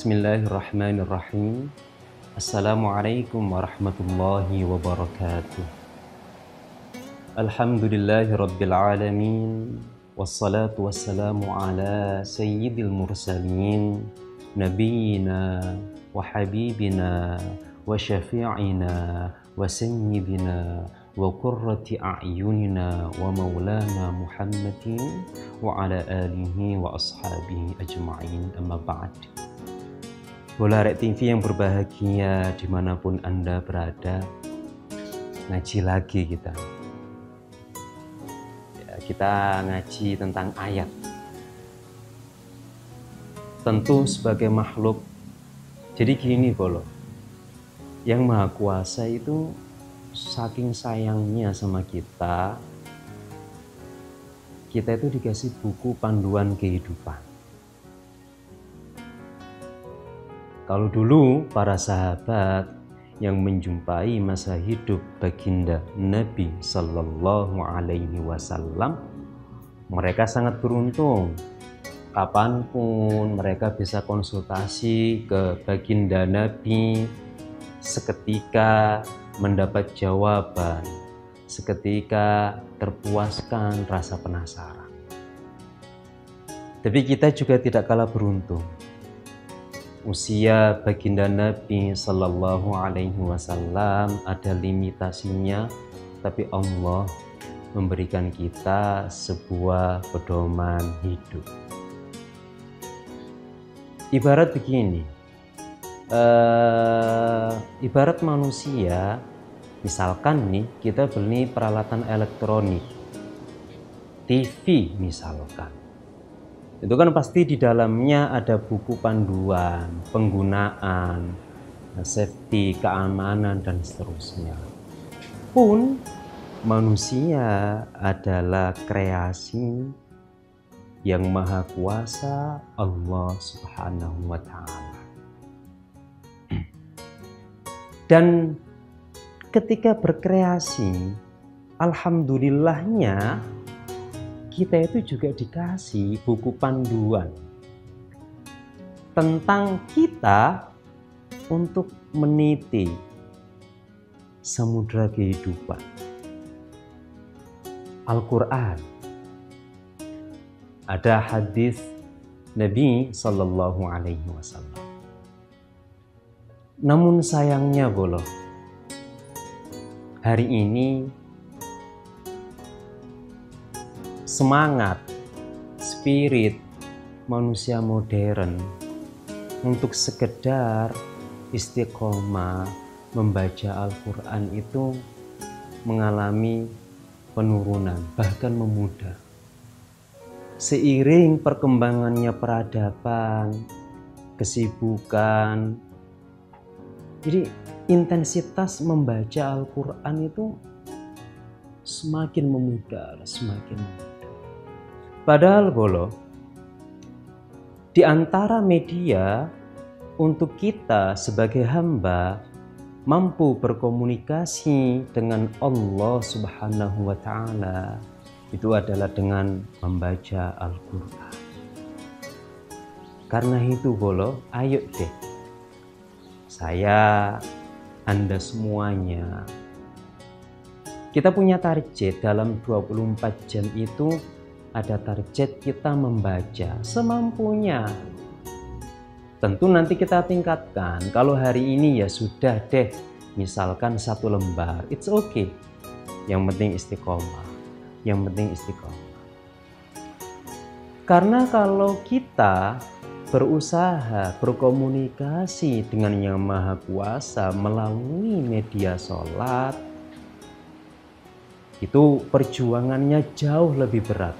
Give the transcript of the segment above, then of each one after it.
Bismillahirrahmanirrahim. Assalamualaikum warahmatullahi wabarakatuh. Alhamdulillahirabbil alamin. Wassalatu wassalamu ala sayyidil mursalin nabiyyina wa habibina wa syafi'ina wa sayyidina wa qurrati a'yunina wa maulana Muhammadin wa ala alihi wa ashabihi ajma'in, amma ba'd. Bola Rek TV yang berbahagia dimanapun Anda berada, ngaji lagi kita. Ya, kita ngaji tentang ayat. Tentu sebagai makhluk, jadi gini Bolo, yang Maha Kuasa itu saking sayangnya sama kita itu dikasih buku panduan kehidupan. Kalau dulu para sahabat yang menjumpai masa hidup baginda Nabi Sallallahu Alaihi Wasallam, mereka sangat beruntung. Kapanpun mereka bisa konsultasi ke baginda Nabi, seketika mendapat jawaban, seketika terpuaskan rasa penasaran. Tapi kita juga tidak kalah beruntung. Usia baginda Nabi Sallallahu Alaihi Wasallam ada limitasinya, tapi Allah memberikan kita sebuah pedoman hidup. Ibarat begini, ibarat manusia, misalkan nih kita beli peralatan elektronik, TV misalkan. Itu kan pasti di dalamnya ada buku panduan, penggunaan, safety, keamanan, dan seterusnya. Pun manusia adalah kreasi yang Maha Kuasa Allah Subhanahu wa Ta'ala. Dan ketika berkreasi, alhamdulillahnya kita itu juga dikasih buku panduan tentang kita untuk meniti samudra kehidupan. Al-Quran, ada hadis Nabi Sallallahu Alaihi Wasallam. Namun sayangnya Bolo, hari ini semangat, spirit manusia modern untuk sekedar istiqomah membaca Al-Quran itu mengalami penurunan, bahkan memudar. Seiring perkembangannya peradaban, kesibukan, jadi intensitas membaca Al-Quran itu semakin memudar, semakin memudar. Padahal Bolo, di antara media untuk kita sebagai hamba mampu berkomunikasi dengan Allah Subhanahu wa Ta'ala, itu adalah dengan membaca Al-Quran. Karena itu Bolo, ayo deh, saya, Anda semuanya, kita punya target dalam 24 jam itu. Ada target kita membaca semampunya. Tentu nanti kita tingkatkan. Kalau hari ini ya sudah deh, misalkan 1 lembar, it's okay. Yang penting istiqomah. Yang penting istiqomah. Karena kalau kita berusaha berkomunikasi dengan Yang Maha Kuasa melalui media sholat, itu perjuangannya jauh lebih berat.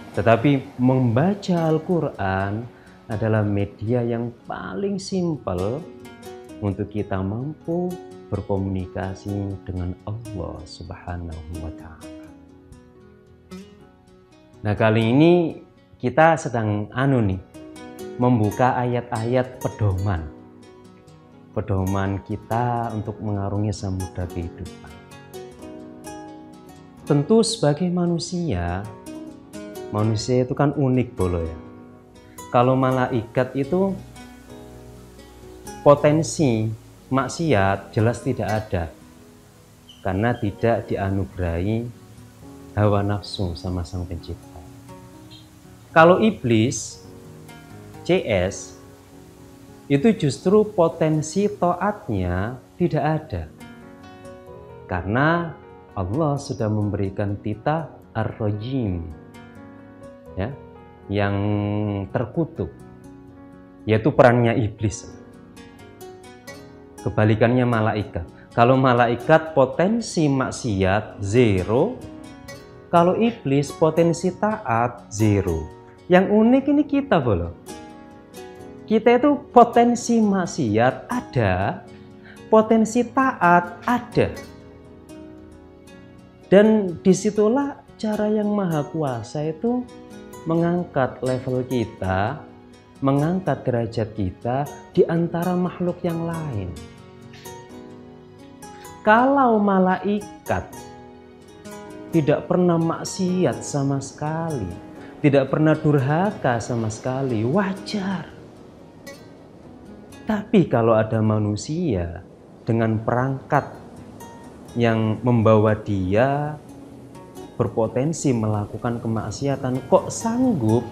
Tetapi membaca Al-Quran adalah media yang paling simpel untuk kita mampu berkomunikasi dengan Allah Subhanahu wa Ta'ala. Nah, kali ini kita sedang membuka ayat-ayat pedoman kita untuk mengarungi samudra kehidupan. Tentu sebagai manusia itu kan unik Bolo ya. Kalau malaikat itu potensi maksiat jelas tidak ada, karena tidak dianugerahi hawa nafsu sama Sang Pencipta. Kalau iblis, CS, itu justru potensi taatnya tidak ada, karena Allah sudah memberikan titah ar-rajim, ya, yang terkutuk, yaitu perannya iblis. Kebalikannya malaikat. Kalau malaikat potensi maksiat 0, kalau iblis potensi taat 0. Yang unik ini kita bolo. Kita itu potensi maksiat ada, potensi taat ada. Dan disitulah cara yang Maha Kuasa itu mengangkat level kita, mengangkat derajat kita di antara makhluk yang lain. Kalau malaikat tidak pernah maksiat sama sekali, tidak pernah durhaka sama sekali, wajar. Tapi kalau ada manusia dengan perangkat yang membawa dia berpotensi melakukan kemaksiatan, kok sanggup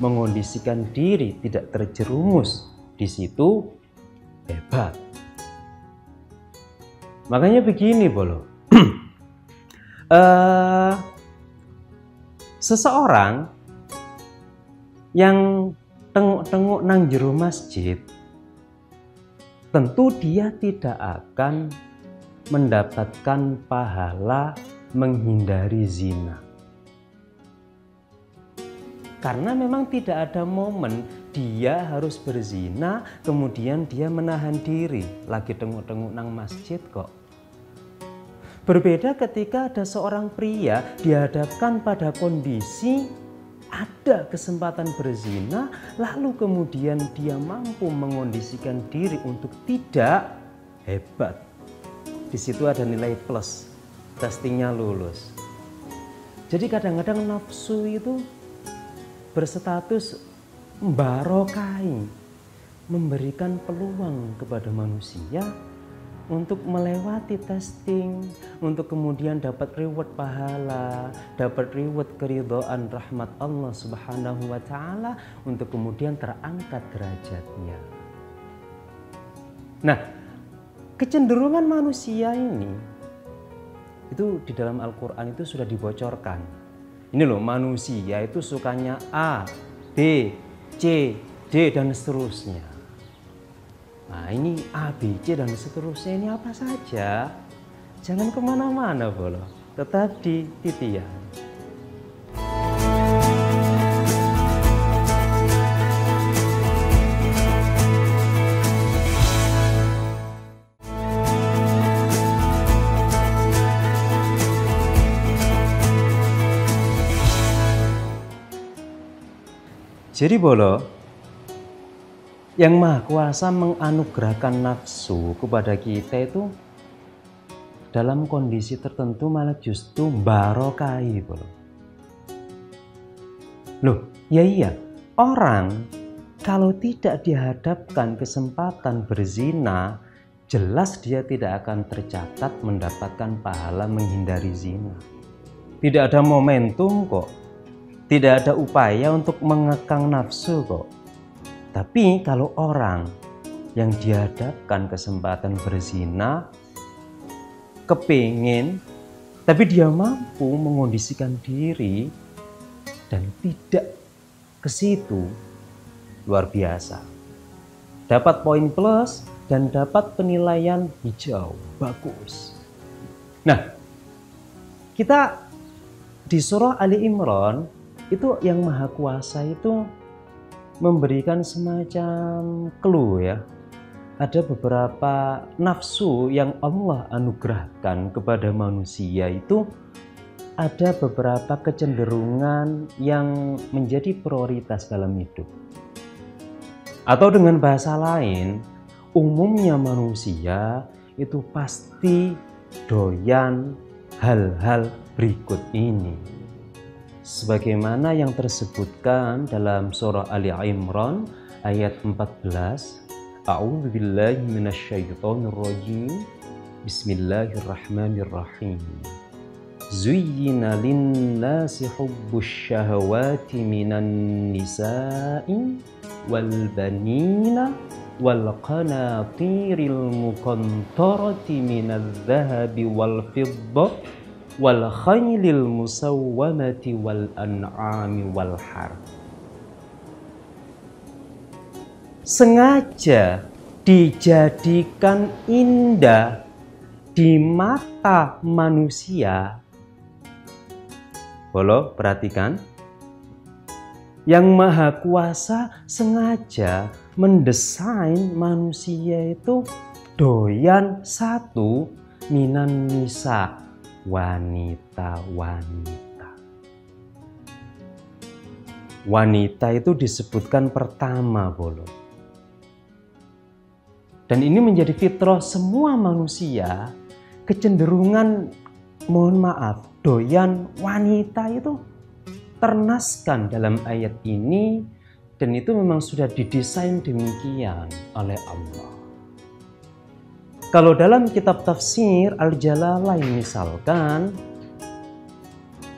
mengondisikan diri tidak terjerumus di situ, hebat. Makanya begini bolo, seseorang yang tengok-tengok nang jero masjid, tentu dia tidak akan mendapatkan pahala menghindari zina. Karena memang tidak ada momen dia harus berzina, kemudian dia menahan diri, lagi tengok-tengok nang masjid kok. Berbeda ketika ada seorang pria dihadapkan pada kondisi ada kesempatan berzina, lalu kemudian dia mampu mengondisikan diri untuk tidak, hebat. Di situ ada nilai plus, testingnya lulus. Jadi kadang-kadang nafsu itu berstatus barokai, memberikan peluang kepada manusia untuk melewati testing, untuk kemudian dapat reward pahala, dapat reward keridhaan rahmat Allah Subhanahu wa Ta'ala, untuk kemudian terangkat derajatnya. Nah, kecenderungan manusia ini itu di dalam Al-Quran itu sudah dibocorkan. Ini loh, manusia itu sukanya A, B, C, D, dan seterusnya. Nah ini A, B, C, dan seterusnya ini apa saja? Jangan kemana-mana bolo, tetap di titian. Jadi bolo, yang Maha Kuasa menganugerahkan nafsu kepada kita itu dalam kondisi tertentu malah justru barokai bolo. Loh, ya iya, orang kalau tidak dihadapkan kesempatan berzina, jelas dia tidak akan tercatat mendapatkan pahala menghindari zina. Tidak ada momentum kok. Tidak ada upaya untuk mengekang nafsu kok. Tapi kalau orang yang dihadapkan kesempatan berzina, kepingin, tapi dia mampu mengondisikan diri dan tidak ke situ, luar biasa. Dapat poin plus dan dapat penilaian hijau, bagus. Nah, kita di surah Ali Imran itu yang Maha Kuasa itu memberikan semacam clue ya. Ada beberapa nafsu yang Allah anugerahkan kepada manusia itu ada beberapa kecenderungan yang menjadi prioritas dalam hidup. Atau dengan bahasa lain, umumnya manusia itu pasti doyan hal-hal berikut ini. Sebagaimana yang tersebutkan dalam surah Ali Imran ayat 14, A'udzubillahi minasyaitonirrajim. Bismillahirrahmanirrahim. Zuyyina linnasi hubbus syahawati minan nisa'i wal banina wal qanatiril muqantarati minadz zahabi wal fiddah wal khaylil musawwamati wal an'ami wal harth. Sengaja dijadikan indah di mata manusia. Bolo, perhatikan. Yang Maha Kuasa sengaja mendesain manusia itu doyan satu minan nisa, wanita-wanita. Wanita itu disebutkan pertama, Bolo. Dan ini menjadi fitrah semua manusia, kecenderungan, mohon maaf, doyan wanita itu ternaskan dalam ayat ini, dan itu memang sudah didesain demikian oleh Allah. Kalau dalam kitab tafsir Al-Jalalain misalkan,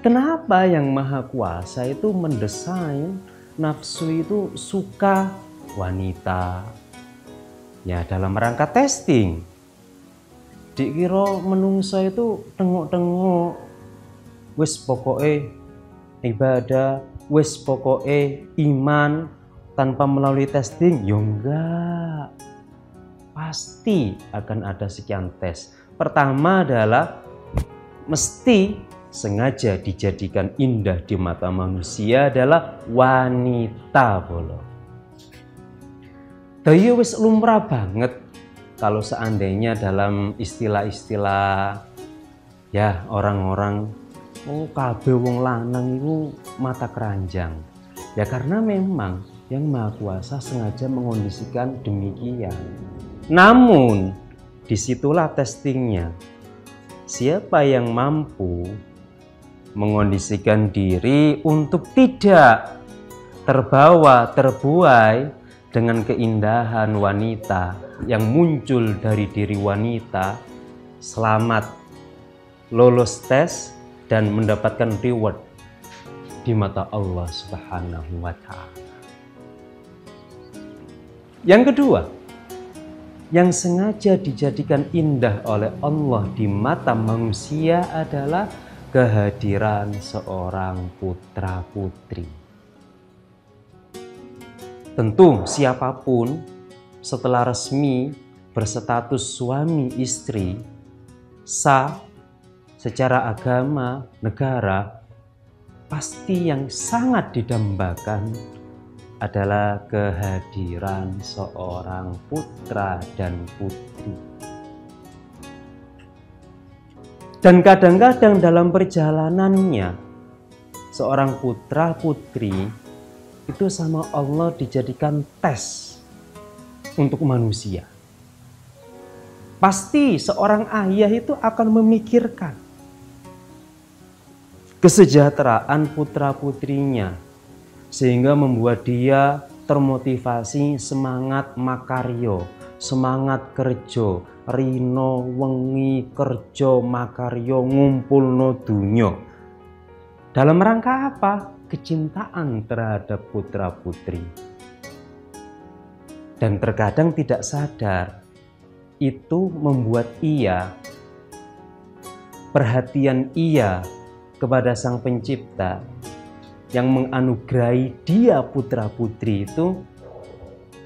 kenapa yang Maha Kuasa itu mendesain nafsu itu suka wanita? Ya dalam rangka testing. Dikira menungso itu tengok-tengok, wis pokoke ibadah, wis pokoke iman tanpa melalui testing. Ya enggak. Pasti akan ada sekian tes. Pertama adalah mesti sengaja dijadikan indah di mata manusia adalah wanita, Bolo. Daya wis lumrah banget kalau seandainya dalam istilah-istilah ya orang-orang kabeh wong lanang itu mata keranjang. Ya karena memang yang Maha Kuasa sengaja mengondisikan demikian. Namun disitulah testingnya. Siapa yang mampu mengondisikan diri untuk tidak terbuai dengan keindahan wanita yang muncul dari diri wanita, selamat lolos tes dan mendapatkan reward di mata Allah Subhanahu wa Ta'ala. Yang kedua, yang sengaja dijadikan indah oleh Allah di mata manusia adalah kehadiran seorang putra-putri. Tentu siapapun setelah resmi berstatus suami istri sah secara agama negara, pasti yang sangat didambakan adalah kehadiran seorang putra dan putri. Dan kadang-kadang dalam perjalanannya seorang putra putri itu sama Allah dijadikan tes untuk manusia. Pasti seorang ayah itu akan memikirkan kesejahteraan putra-putrinya, sehingga membuat dia termotivasi semangat makaryo, semangat kerja, rino wengi kerja makaryo ngumpulno dunyo. Dalam rangka apa? Kecintaan terhadap putra-putri. Dan terkadang tidak sadar, itu membuat ia, perhatian ia kepada Sang Pencipta yang menganugerahi dia putra-putri itu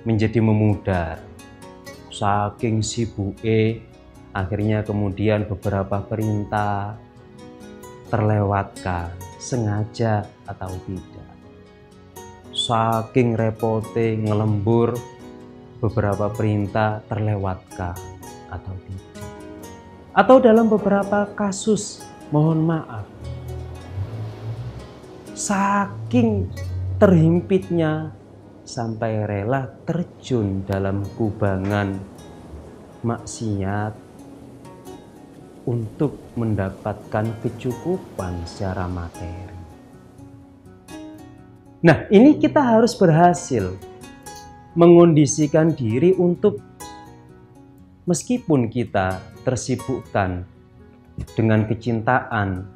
menjadi memudar. Saking sibuke, akhirnya kemudian beberapa perintah terlewatkan, sengaja atau tidak. Saking repote ngelembur, beberapa perintah terlewatkan atau tidak. Atau dalam beberapa kasus, mohon maaf, saking terhimpitnya sampai rela terjun dalam kubangan maksiat untuk mendapatkan kecukupan secara materi. Nah, ini kita harus berhasil mengondisikan diri untuk meskipun kita tersibukkan dengan kecintaan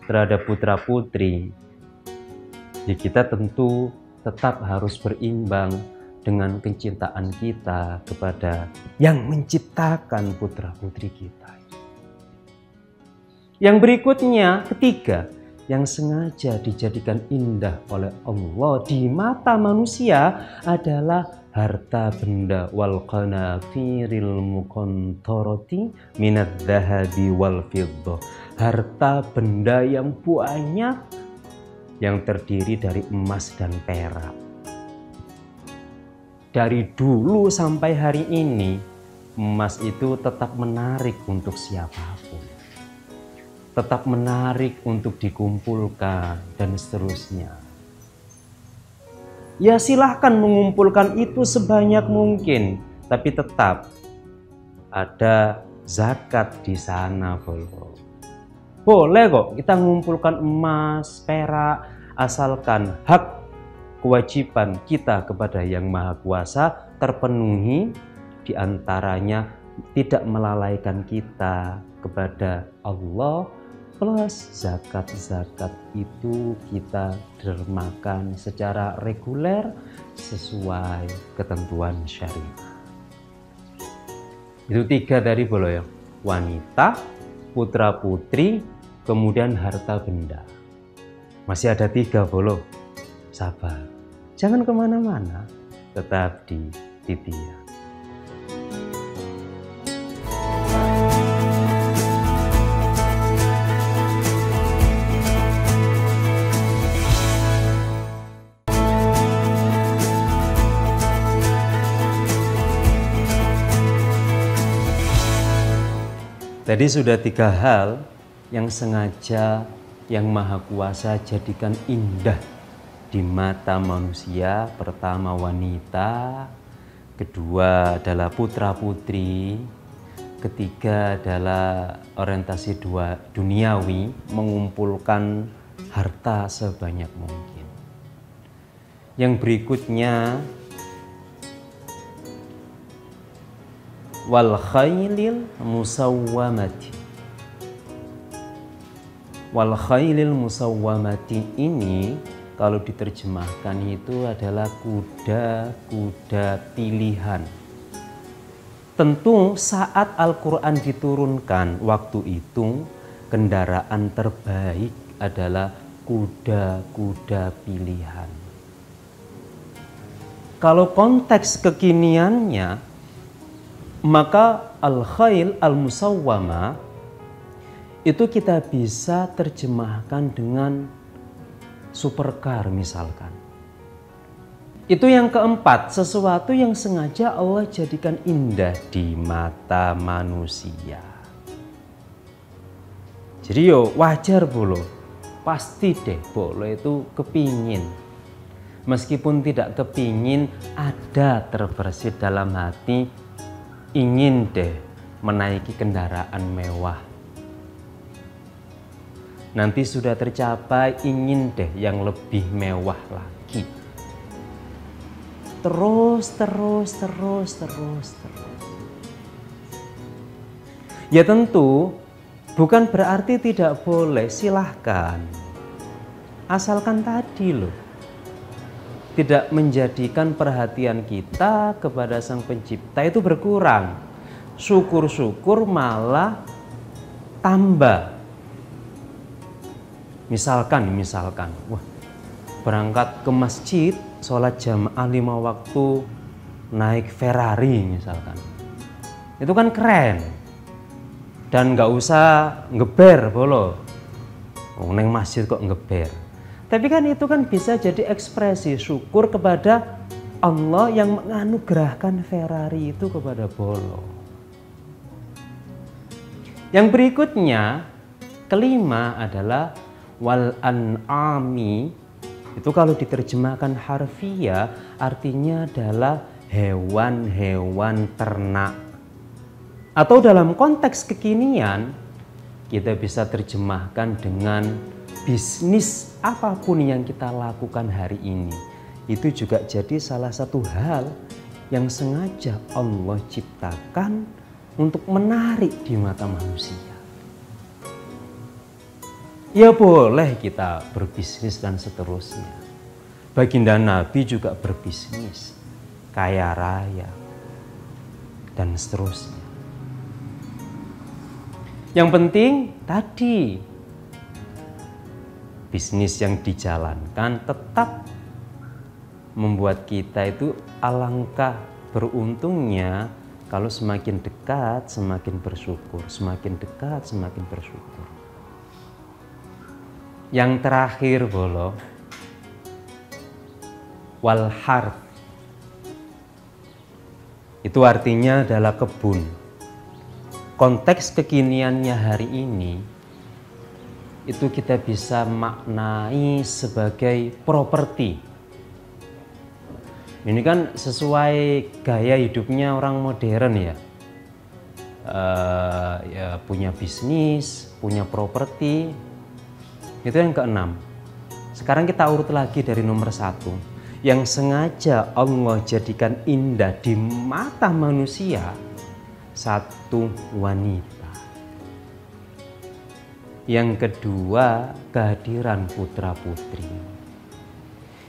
terhadap putra-putri, ya kita tentu tetap harus berimbang dengan kecintaan kita kepada yang menciptakan putra-putri kita. Yang berikutnya, ketiga, yang sengaja dijadikan indah oleh Allah di mata manusia adalah harta benda, wal qanatiril muqantarati minadz dzahabi wal fiddah. Harta benda yang banyak yang terdiri dari emas dan perak. Dari dulu sampai hari ini, emas itu tetap menarik untuk siapapun. Tetap menarik untuk dikumpulkan dan seterusnya. Ya silahkan mengumpulkan itu sebanyak mungkin, tapi tetap ada zakat di sana. Boleh kok kita mengumpulkan emas, perak, asalkan hak kewajiban kita kepada Yang Maha Kuasa terpenuhi, diantaranya tidak melalaikan kita kepada Allah, plus zakat-zakat itu kita dermakan secara reguler sesuai ketentuan syariah. Itu tiga dari boloyo, wanita, putra-putri, kemudian harta benda. Masih ada tiga bolo. Sabar, jangan kemana-mana, tetap di Titian. Tadi sudah tiga hal yang sengaja Yang Maha Kuasa jadikan indah di mata manusia. Pertama wanita, kedua adalah putra-putri, ketiga adalah orientasi duniawi, mengumpulkan harta sebanyak mungkin. Yang berikutnya wal khailil musawwamati. Wal khailil musawwamati ini kalau diterjemahkan itu adalah kuda-kuda pilihan. Tentu saat Al-Quran diturunkan waktu itu kendaraan terbaik adalah kuda-kuda pilihan. Kalau konteks kekiniannya, maka al-khail al-musawwama itu kita bisa terjemahkan dengan supercar misalkan. Itu yang keempat, sesuatu yang sengaja Allah jadikan indah di mata manusia. Jadi yo wajar bolo, pasti deh bolo itu kepingin. Meskipun tidak kepingin, ada terbersit dalam hati, ingin deh menaiki kendaraan mewah. Nanti sudah tercapai, ingin deh yang lebih mewah lagi. Terus. Ya tentu bukan berarti tidak boleh, silahkan. Asalkan tadi loh, tidak menjadikan perhatian kita kepada Sang Pencipta itu berkurang. Syukur-syukur malah tambah. Misalkan, wah, berangkat ke masjid, sholat jamaah 5 waktu, naik Ferrari misalkan. Itu kan keren. Dan nggak usah ngeber bolo. Neng masjid kok ngeber. Tapi kan itu kan bisa jadi ekspresi syukur kepada Allah yang menganugerahkan Ferrari itu kepada bolo. Yang berikutnya, kelima adalah wal an'ami. Itu kalau diterjemahkan harfiah artinya adalah hewan-hewan ternak. Atau dalam konteks kekinian kita bisa terjemahkan dengan bisnis apapun yang kita lakukan hari ini. itu juga jadi salah satu hal yang sengaja Allah ciptakan untuk menarik di mata manusia. Ya boleh kita berbisnis dan seterusnya. Baginda Nabi juga berbisnis, kaya raya, dan seterusnya. Yang penting tadi, bisnis yang dijalankan tetap membuat kita itu alangkah beruntungnya kalau semakin dekat semakin bersyukur, semakin dekat semakin bersyukur. Yang terakhir bolo, wal harth, itu artinya adalah kebun. Konteks kekiniannya hari ini itu kita bisa maknai sebagai properti. Ini kan sesuai gaya hidupnya orang modern ya. Ya punya bisnis, punya properti. Itu yang keenam. Sekarang kita urut lagi dari nomor 1. Yang sengaja Allah jadikan indah di mata manusia, 1 wanita. Yang kedua, kehadiran putra-putri.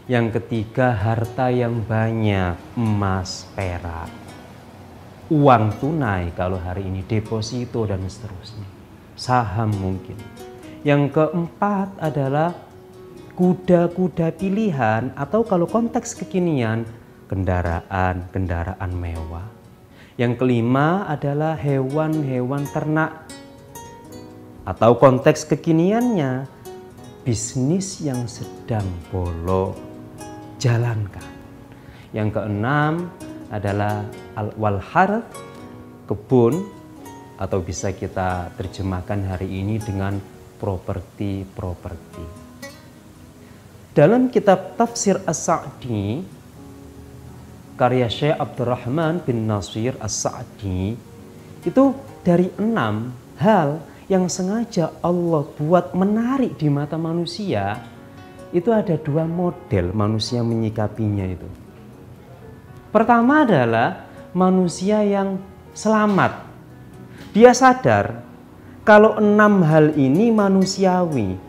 Yang ketiga, harta yang banyak, emas, perak, uang tunai kalau hari ini, deposito dan seterusnya, saham mungkin. Yang keempat adalah kuda-kuda pilihan atau kalau konteks kekinian, kendaraan mewah. Yang kelima adalah hewan-hewan ternak atau konteks kekiniannya, bisnis yang sedang bolo jalankan. Yang keenam adalah wal harth, kebun, atau bisa kita terjemahkan hari ini dengan properti. Dalam kitab Tafsir As-Sa'di karya Syekh Abdurrahman bin Nasir As-Sa'di, itu dari 6 hal yang sengaja Allah buat menarik di mata manusia, itu ada 2 model manusia menyikapinya itu. Pertama adalah manusia yang selamat. Dia sadar kalau 6 hal ini manusiawi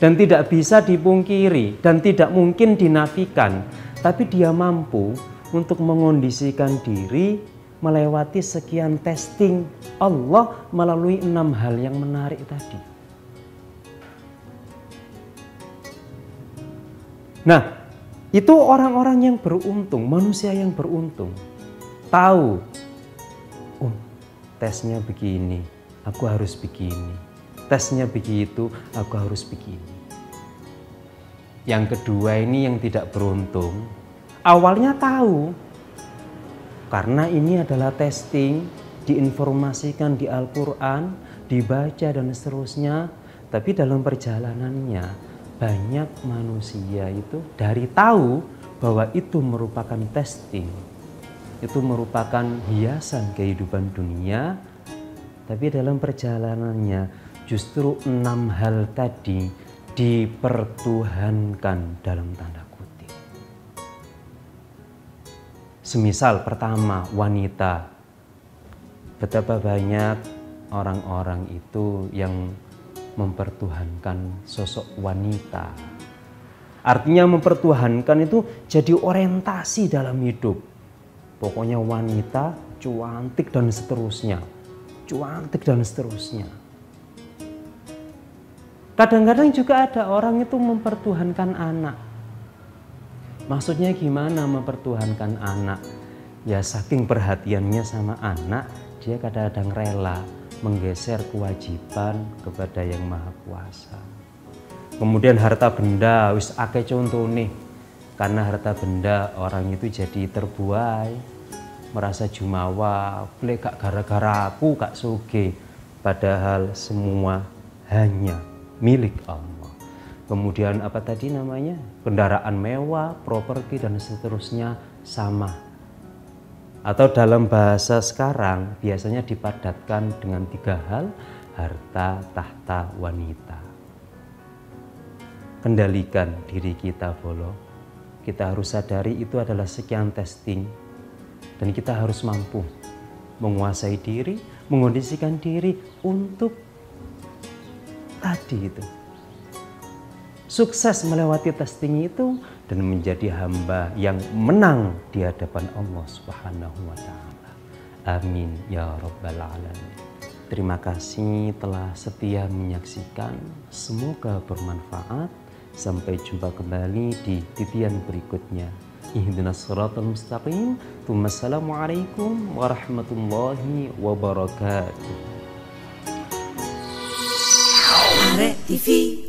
dan tidak bisa dipungkiri dan tidak mungkin dinafikan, tapi dia mampu untuk mengondisikan diri melewati sekian testing Allah melalui 6 hal yang menarik tadi. Nah, itu orang-orang yang beruntung, manusia yang beruntung. Tahu, tesnya begini, aku harus begini. Tesnya begitu, aku harus begini. Yang kedua ini yang tidak beruntung, awalnya tahu, karena ini adalah testing, diinformasikan di Al-Quran, dibaca dan seterusnya. Tapi dalam perjalanannya, banyak manusia itu dari tahu bahwa itu merupakan testing, itu merupakan hiasan kehidupan dunia, tapi dalam perjalanannya justru 6 hal tadi dipertuhankan dalam tanda kutip. Semisal pertama, wanita. Betapa banyak orang-orang itu yang mempertuhankan sosok wanita. Artinya mempertuhankan itu jadi orientasi dalam hidup. Pokoknya wanita cantik dan seterusnya. Cantik dan seterusnya. Kadang-kadang juga ada orang itu mempertuhankan anak. Maksudnya gimana mempertuhankan anak? Ya saking perhatiannya sama anak, dia kadang-kadang rela menggeser kewajiban kepada Yang Maha Kuasa. Kemudian harta benda, wis akeh contoh nih. Karena harta benda orang itu jadi terbuai, merasa jumawa, boleh gak gara-gara aku gak soge. Padahal semua hanya milik Allah. Kemudian apa tadi namanya? Kendaraan mewah, properti dan seterusnya sama. Atau dalam bahasa sekarang biasanya dipadatkan dengan 3 hal, harta, tahta, wanita. Kendalikan diri kita, bolo. kita harus sadari itu adalah sekian testing. Dan kita harus mampu menguasai diri, mengondisikan diri untuk tadi itu. Sukses melewati testing itu dan menjadi hamba yang menang di hadapan Allah Subhanahu wa Ta'ala. Amin ya Rabbal Alamin. Terima kasih telah setia menyaksikan. Semoga bermanfaat. Sampai jumpa kembali di titian berikutnya. Ihdinas siratal mustaqim. Wassalamualaikum warahmatullahi wabarakatuh. Arek TV